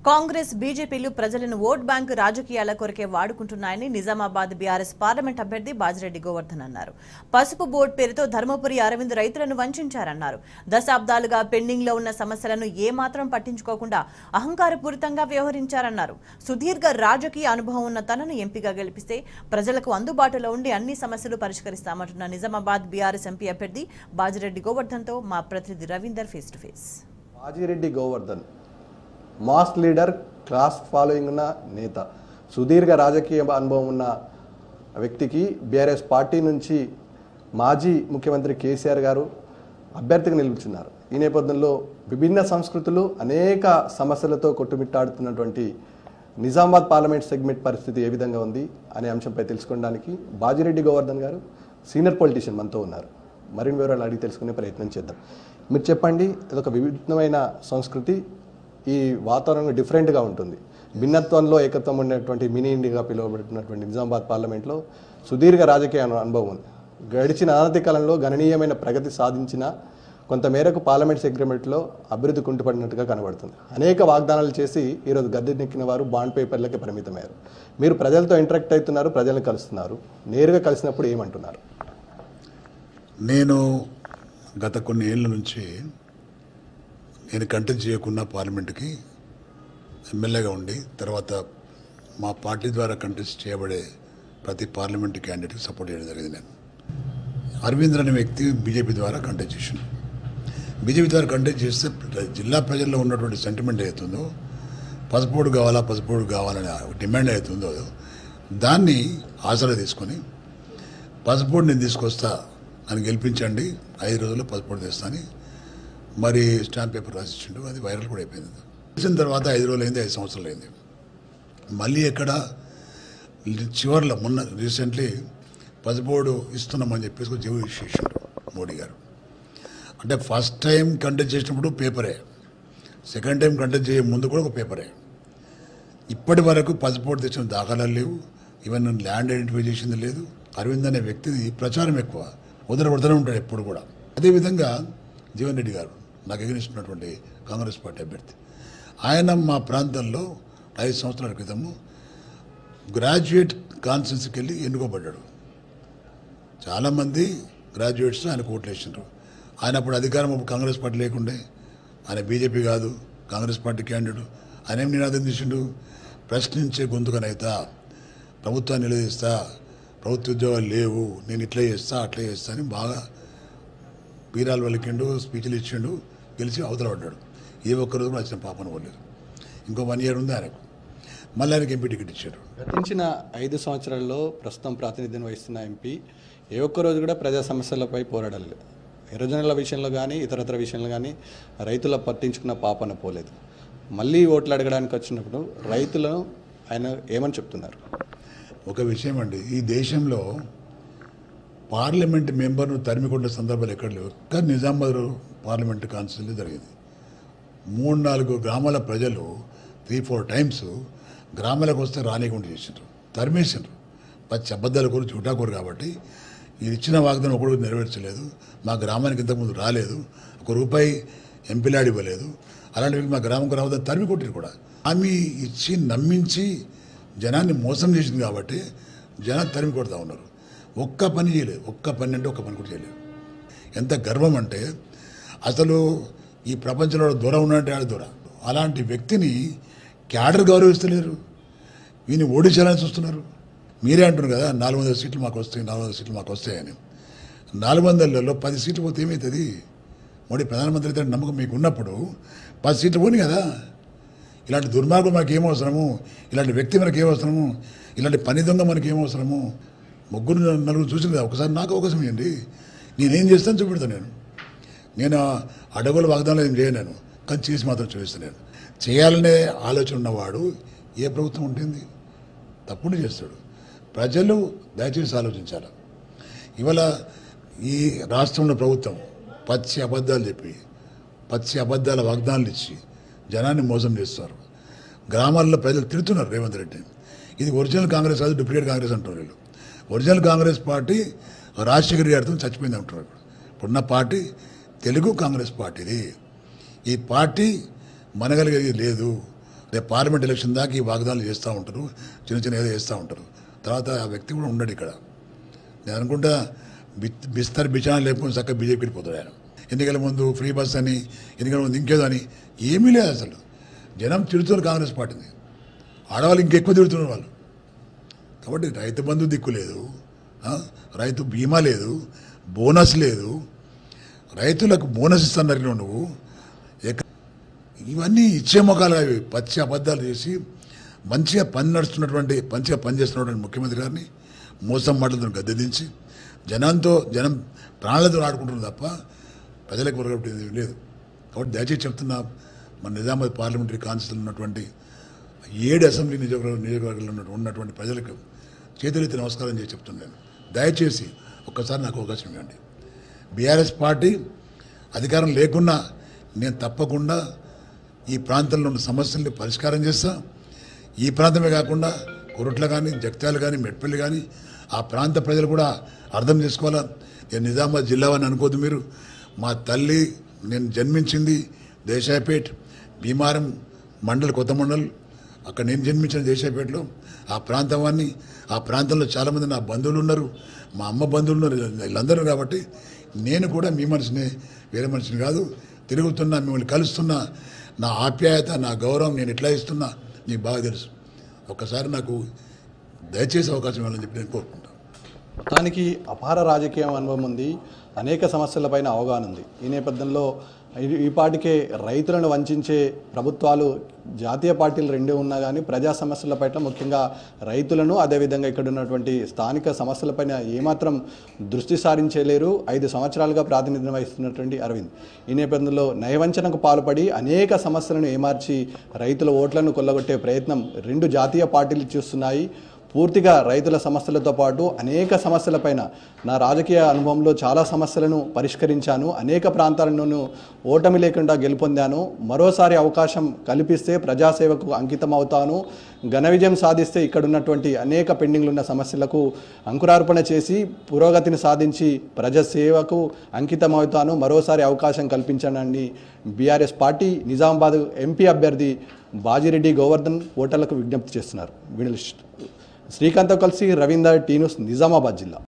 కాంగ్రెస్ బీజేపీలు ప్రజలను vote bank రాజకీయాల కొరకే వాడుకుంటున్నాయని నిజామాబాద్ బీఆర్ఎస్ పార్లమెంట్ అభ్యర్థి బాజిరెడ్డి గోవర్ధన్ అన్నారు. పసుపు బోర్డు పేరుతో ధర్మపురి అరవింద్ రైతులను వంచారన్నారు. దశాబ్దాలుగా పెండింగ్ లో ఉన్న సమస్యలను ఏమాత్రం పట్టించుకోకుండా అహంకారపూరితంగా వ్యవహరించారన్నారు. సుదీర్ఘ రాజకీయ అనుభవం ఉన్న తనను ఎంపీగా గెలిపిస్తే ప్రజలకు అందుబాటులో ఉండి అన్ని సమస్యలు పరిష్కరిస్తామంటున్న నిజామాబాద్ బీఆర్ఎస్ ఎంపీ అభ్యర్థి బాజిరెడ్డి గోవర్ధన్ తో మా ప్రతినిధి Ravinder face to face. Bajireddy Govardhan mass leader, class following ఉన్న నేత, సుదీర్ఘ రాజకీయ అనుభవం ఉన్న వ్యక్తికి బీఆర్ఎస్ పార్టీ నుంచి మాజీ ముఖ్యమంత్రి కేసీఆర్ గారు అభ్యర్థిగా నిలుచున్నారు. ఈ నేపథ్యంలో విభిన్న సంస్కృతులు, అనేక సమస్యలతో కొట్టుమిట్టాడుతున్నటువంటి నిజామాబాద్ పార్లమెంట్ సెగ్మెంట్ పరిస్థితి ఏ విధంగా ఉంది అనే అంశంపై తెలుసుకోవడానికి బాజిరెడ్డి గోవర్ధన్ గారు సీనియర్ పొలిటీషియన్ మనతో ఉన్నారు. మరిన్ని వివరాలు అడిగి తెలుసుకునే ప్రయత్నం చేద్దాం. మీరు చెప్పండి, ఇదొక విభిన్నమైన సంస్కృతి, ఈ వాతావరణం డిఫరెంట్గా ఉంటుంది. భిన్నత్వంలో ఏకత్వం ఉన్నటువంటి మినీ ఇండియాగా పిలువబడుతున్నటువంటి నిజామాబాద్ పార్లమెంట్లో సుదీర్ఘ రాజకీయ అనుభవం ఉంది. గడిచిన అనతి కాలంలో గణనీయమైన ప్రగతి సాధించిన కొంతమేరకు పార్లమెంట్ సెగ్మెంట్లో అభివృద్ధి కుంటుపడినట్టుగా కనబడుతుంది. అనేక వాగ్దానాలు చేసి ఈరోజు గద్దెనెక్కిన వారు బాండ్ పేపర్లకే పరిమితమయ్యారు. మీరు ప్రజలతో ఇంటరాక్ట్ అవుతున్నారు, ప్రజలను కలుస్తున్నారు. నేరుగా కలిసినప్పుడు ఏమంటున్నారు? నేను గత కొన్ని ఏళ్ళ నుంచి నేను కంటెస్ట్ చేయకుండా పార్లమెంట్కి ఎమ్మెల్యేగా ఉండి తర్వాత మా పార్టీ ద్వారా కంటెస్ట్ చేయబడే ప్రతి పార్లమెంట్ క్యాండిడేట్కి సపోర్ట్ చేయడం జరిగింది. నేను అరవింద్ అనే వ్యక్తి బీజేపీ ద్వారా కంటెస్ట్ చేశాను. బీజేపీ ద్వారా కంటెస్ట్ చేస్తే జిల్లా ప్రజల్లో ఉన్నటువంటి సెంటిమెంట్ అవుతుందో పసుపోడు కావాలనే డిమాండ్ అవుతుందో దాన్ని ఆసరా తీసుకొని పసుపోడు నేను తీసుకొస్తా, నన్ను గెలిపించండి, 5 రోజుల్లో పసుపోడు తెస్తాను మరి స్టాంప్ పేపర్ రాసిచ్చిండు. అది వైరల్ కూడా అయిపోయింది. వచ్చిన తర్వాత 5 రోజులు అయింది, 5 సంవత్సరాలు అయింది. మళ్ళీ ఎక్కడ చివరిలో మొన్న రీసెంట్లీ పసుపోడు ఇస్తున్నామని చెప్పేసి జీవో ఇచ్చేసిండు మోడీ గారు. అంటే ఫస్ట్ టైం కంటెస్ట్ చేసినప్పుడు పేపరే, సెకండ్ టైం కంటెస్ట్ చేయ ముందు కూడా ఒక పేపరే. ఇప్పటి వరకు పసుపోడు తెచ్చిన దాఖలాలు లేవు. ఈవెన్ ల్యాండ్ ఐడెంటిఫై చేసింది లేదు. అరవింద్ అనే వ్యక్తిది ప్రచారం ఎక్కువ, వదలబడుతూనే ఉంటాడు ఎప్పుడు కూడా. అదేవిధంగా జీవన్ రెడ్డి గారు నాకు ఎగిరిస్తున్నటువంటి కాంగ్రెస్ పార్టీ అభ్యర్థి, ఆయన మా ప్రాంతంలో 5 సంవత్సరాల క్రితము గ్రాడ్యుయేట్ కాన్ఫరెన్స్కి వెళ్ళి ఎన్నుకోబడ్డాడు. చాలామంది గ్రాడ్యుయేట్స్ ఆయన ఓట్లు వేసినారు. ఆయన అప్పుడు అధికారం కాంగ్రెస్ పార్టీ లేకుండే, ఆయన బీజేపీ కాదు, కాంగ్రెస్ పార్టీ క్యాండిడేట్. ఆయన ఏం నినాదం చేసిండు? ప్రశ్నించే గొంతుకనైతా, ప్రభుత్వాన్ని నిలదీస్తా, ప్రభుత్వ ఉద్యోగాలు లేవు, నేను ఇట్లా చేస్తా అట్లా చేస్తా అని బాగా వీరాలు వలికిండు, స్పీచ్లు ఇచ్చిండు, గెలిచి అవతల పడ్డాడు. ఏ ఒక్కరోజు కూడా వచ్చిన పాపను పోలేదు. ఇంకో 1 year ఉంది ఆయనకు. మళ్ళీ ఆయనకి ఎంపీ టికెట్ ఇచ్చారు. గతించిన 5 సంవత్సరాల్లో ప్రస్తుతం ప్రాతినిధ్యం వహిస్తున్న ఎంపీ ఏ ఒక్కరోజు కూడా ప్రజా సమస్యలపై పోరాడలేదు. ఎర్రజనుల విషయంలో కానీ ఇతరత్ర విషయంలో కానీ రైతుల పట్టించుకున్న పాపన పోలేదు. మళ్ళీ ఓట్లు అడగడానికి వచ్చినప్పుడు రైతులను ఆయన ఏమని చెప్తున్నారు? ఒక విషయం అండి, ఈ దేశంలో పార్లమెంట్ మెంబర్ను తరిమికొన్న సందర్భాలు ఎక్కడ లేవు. ఒక్క నిజామాబాద్ పార్లమెంట్ కాన్స్టిట్యూన్సీ జరిగింది. 3-4 గ్రామాల ప్రజలు 3-4 times గ్రామాలకు వస్తే రానికుండా చేసిండ్రు, తరిమేసిండ్రు. పచ్చి అబద్ధాల కూర చూటాకూరు. కాబట్టి ఇది ఇచ్చిన వాగ్దానం ఒకటి నెరవేర్చలేదు. మా గ్రామానికి ఇంతకుముందు రాలేదు, ₹1 ఎంపీలాడి ఇవ్వలేదు. అలాంటి మా గ్రామంకు రావద్దని తరిమి కొట్టిరు కూడా. హామీ ఇచ్చి నమ్మించి జనాన్ని మోసం చేసింది కాబట్టి జనం తరిమి కొడతా ఉన్నారు. ఒక్క పని చేయలేదు. ఒక్క పని అంటే ఒక్క పని కూడా చేయలేదు. ఎంత గర్వం అంటే అసలు ఈ ప్రపంచంలో దొర ఉన్నట్టే ఆడ దొర. అలాంటి వ్యక్తిని క్యాడర్ గౌరవిస్తలేరు. వీని ఓడించాలని చూస్తున్నారు. మీరే అంటున్నారు కదా 400 సీట్లు మాకు వస్తాయి, 400 సీట్లు మాకు వస్తాయని. 400లలో 10 సీట్లు పోతే ఏమవుతుంది? మోడీ ప్రధానమంత్రి అయితే నమ్మకం మీకు ఉన్నప్పుడు 10 సీట్లు పోని కదా. ఇలాంటి దుర్మార్గం మనకి ఏమవసరము? ఇలాంటి వ్యక్తి మనకి ఏమవసరము? ఇలాంటి పని దొంగ మనకి ఏమవసరము? 3-4 చూసిన కదా, ఒకసారి నాకు అవకాశం ఇవ్వండి, నేనేం చేస్తాను చూపెడతాను. నేను అడవుల వాగ్దానాలు ఏం చేయను, నేను కానీ చేసి మాత్రం చూపిస్తాను. నేను చేయాలనే ఆలోచన ఉన్నవాడు ఏ ప్రభుత్వం ఉంటుంది? తప్పుడు చేస్తాడు. ప్రజలు దయచేసి ఆలోచించాలి. ఇవాళ ఈ రాష్ట్రంలో ప్రభుత్వం పచ్చి అబద్ధాలు చెప్పి, పచ్చి అబద్ధాల వాగ్దానాలు ఇచ్చి జనాన్ని మోసం చేస్తారు. గ్రామాల్లో ప్రజలు తిడుతున్నారు రేవంత్ రెడ్డిని. ఇది ఒరిజినల్ కాంగ్రెస్ కాదు, డూప్లికేట్ కాంగ్రెస్ అంటున్నారు వీళ్ళు. ఒరిజినల్ కాంగ్రెస్ పార్టీ రాజశేఖర్ గారితో చచ్చిపోయింది అంటున్నారు. ఇప్పుడున్న పార్టీ తెలుగు కాంగ్రెస్ పార్టీది. ఈ పార్టీ మనగలిగేది లేదు. రేపు పార్లమెంట్ ఎలక్షన్ దాకా ఈ వాగ్దానాలు చేస్తూ ఉంటారు, చిన్న చిన్న ఏదో చేస్తూ ఉంటారు. తర్వాత ఆ వ్యక్తి కూడా ఉండడు ఇక్కడ. నేను అనుకుంటా బిస్తర్ బిచానా లేకపోతే చక్కగా బీజేపీ వెళ్ళిపోతాడు ఆయన. ఎన్నికల ముందు ఫ్రీ బస్ అని, ఎన్నికల ముందు ఇంకేదో అని ఏమీ లేదు అసలు. జనం తిడుతున్నారు కాంగ్రెస్ పార్టీని, ఆడవాళ్ళు ఇంకెక్కువ తిడుతున్నారు వాళ్ళు. కాబట్టి రైతు బంధు దిక్కు లేదు, రైతు బీమా లేదు, బోనస్ లేదు, రైతులకు బోనస్ ఇస్తున్నారు నువ్వు. ఇవన్నీ ఇచ్చే మొఖాలు అవి పచ్చి అబద్ధాలు చేసి మంచిగా పనిచేస్తున్నటువంటి ముఖ్యమంత్రి గారిని మోసం మాటలతో గద్దెదించి జనం ప్రాణాలతో ఆడుకుంటున్నారు తప్ప ప్రజలకు వరగొట్టేది లేదు. కాబట్టి దయచేసి చెప్తున్నా, మన నిజామాబాద్ పార్లమెంటరీ కాన్స్టిట్యూన్సీలో ఉన్నటువంటి 7 అసెంబ్లీ నియోజకవర్గాల్లో ఉన్నటువంటి ప్రజలకు చేతులెత్తి నమస్కారం చేసి చెప్తున్నాను. దయచేసి ఒక్కసారి నాకు అవకాశం ఇవ్వండి. బీఆర్ఎస్ పార్టీ అధికారం లేకున్నా నేను తప్పకుండా ఈ ప్రాంతంలో ఉన్న సమస్యల్ని పరిష్కారం చేస్తా. ఈ ప్రాంతమే కాకుండా కొరట్ల కానీ, జగిత్యాల కానీ, మెట్పల్లి కానీ ఆ ప్రాంత ప్రజలు కూడా అర్థం చేసుకోవాలా. నేను నిజామాబాద్ జిల్లా అని అనుకోద్దు మీరు. మా తల్లి నేను జన్మించింది దేశాయపేట్, భీమారం మండల్, కొత్త మండల్. అక్కడ నేను జన్మించిన దేశాయపేటలో. ఆ ప్రాంతాన్ని, ఆ ప్రాంతంలో చాలామంది నా బంధువులు ఉన్నారు, మా అమ్మ బంధువులు ఉన్నారు, వీళ్ళందరూ. కాబట్టి నేను కూడా మీ మనిషిని, వేరే మనిషిని కాదు. తిరుగుతున్నా, మిమ్మల్ని కలుస్తున్నా, నా ఆప్యాయత, నా గౌరవం నేను ఎట్లా ఇస్తున్నా నీకు బాగా తెలుసు. ఒక్కసారి నాకు దయచేసి అవకాశం ఇవ్వాలని చెప్పి నేను కోరుకుంటాను. మొత్తానికి అపార రాజకీయ అనుభవం ఉంది, అనేక సమస్యలపైన అవగాహన ఉంది. ఈ నేపథ్యంలో ఈ పాటికే రైతులను వంచే ప్రభుత్వాలు, జాతీయ పార్టీలు రెండూ ఉన్నా కానీ ప్రజా సమస్యలపైన, ముఖ్యంగా రైతులను, అదేవిధంగా ఇక్కడ ఉన్నటువంటి స్థానిక సమస్యలపైన ఏమాత్రం దృష్టి సారించలేరు. 5 సంవత్సరాలుగా ప్రాతినిధ్యం వహిస్తున్నటువంటి అరవింద్ ఈ నేపథ్యంలో నయవంచనకు పాల్పడి అనేక సమస్యలను ఏమార్చి రైతుల ఓట్లను కొల్లగొట్టే ప్రయత్నం 2 జాతీయ పార్టీలు చేస్తున్నాయి. పూర్తిగా రైతుల సమస్యలతో పాటు అనేక సమస్యలపైన నా రాజకీయ అనుభవంలో చాలా సమస్యలను పరిష్కరించాను, అనేక ప్రాంతాలను ఓటమి లేకుండా గెలుపొందాను, మరోసారి అవకాశం కల్పిస్తే ప్రజాసేవకు అంకితం అవుతాను, ఘన విజయం సాధిస్తే ఇక్కడ ఉన్నటువంటి అనేక పెండింగ్లు ఉన్న సమస్యలకు అంకురార్పణ చేసి పురోగతిని సాధించి ప్రజాసేవకు అంకితం అవుతాను, మరోసారి అవకాశం కల్పించానని బీఆర్ఎస్ పార్టీ నిజామాబాద్ ఎంపీ అభ్యర్థి బాజిరెడ్డి గోవర్ధన్ ఓటర్లకు విజ్ఞప్తి చేస్తున్నారు. శ్రీకాంత్తో కలిసి రవీందర్, టీ న్యూస్, నిజామాబాద్ జిల్లా.